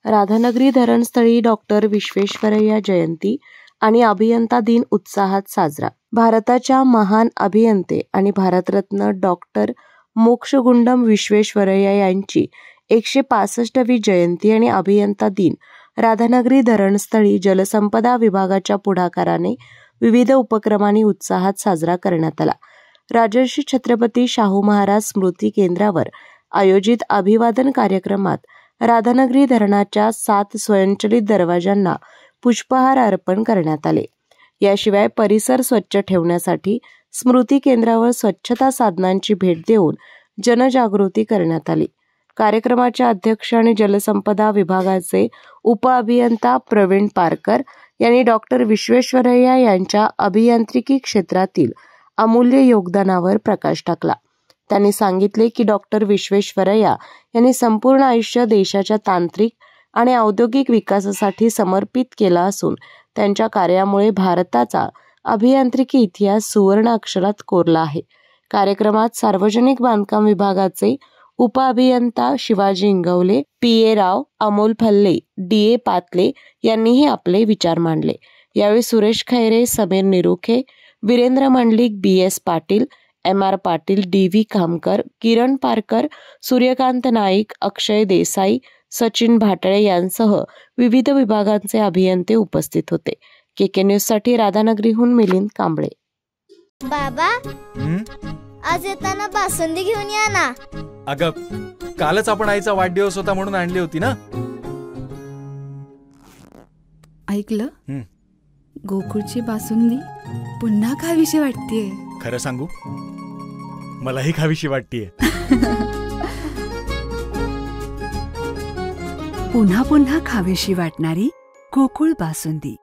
Radhanagari धरणस्थळी doctor Visvesvaraya जयंती आणि अभियंता दिन उत्साहात साजरा. भारताच्या महान अभियंते आणि भारतरत्न डॉक्टर मोक्षगुंडम विश्वेश्वरय्या यांची 165वी जयंती आणि अभियंता दिन राधानगरी धरणस्थळी जलसंपदा विभागाच्या पुढाकाराने विविध उपक्रमांनी उत्साहात साजरा करण्यात आला. राजर्षी छत्रपती शाहू महाराज स्मृती केंद्रावर आयोजित अभिवादन कार्यक्रमात राधानगरी धरणाच्या 7 स्वयंचलित दरवाजांना पुष्पहार अर्पण करण्यात आले. याशिवाय परिसर स्वच्छ ठेवण्यासाठी स्मृती केंद्रावर स्वच्छता साधनांची भेट देऊन जनजागृती करण्यात आली. कार्यक्रमाच्या अध्यक्ष आणि जलसंपदा विभागाचे उपअभियंता प्रवीण पारकर यांनी डॉक्टर विश्वेश्वरय्या यांच्या अभियांत्रिकी क्षेत्रातील अमूल्य योगदानावर प्रकाश टाकला. त्यांनी सांगितले की डॉक्टर विश्वेश्वरय्या यांनी संपूर्ण आयुष्य देशाच्या तांत्रिक आणि औद्योगिक विकासासाठी समर्पित केला असून त्यांच्या कार्यामुळे भारताचा अभियांत्रिकी इतिहास सुवर्ण अक्षरात कोरला आहे. कार्यक्रमात सार्वजनिक बांधकाम विभागाचे उपअभियंता शिवाजी इंगवले, पी.ए. राव, अमोल फल्ले, डी.ए. पातले यांनीही आपले विचार मांडले. यावेळी Suresh Khaire, Sameer निरुखे, Virendra Mandlik, BS. Patil, MR. Patil, DV. Khamkar, किरण पारकर, सूर्यकांत नाईक, अक्षय देसाई, सचिन भाटळे यांसह विविध विभागांचे अभियंते उपस्थित होते. केके न्यूजसाठी राधानगरीहून मिलिंद कांबळे. बाबा, आज येताना बासुंदी घेऊन या ना. अगं, कालच आपण आईचा वाढदिवस होता म्हणून आणली होती ना. ऐकलं, गोकुळची बासुंदी पुन्हा खावीशी वाटतेय. खरं सांगू, मलाही खावीशी वाटतेय. पुन्हा पुन्हा खावीशी वाटणारी गोकुळ बासुंदी.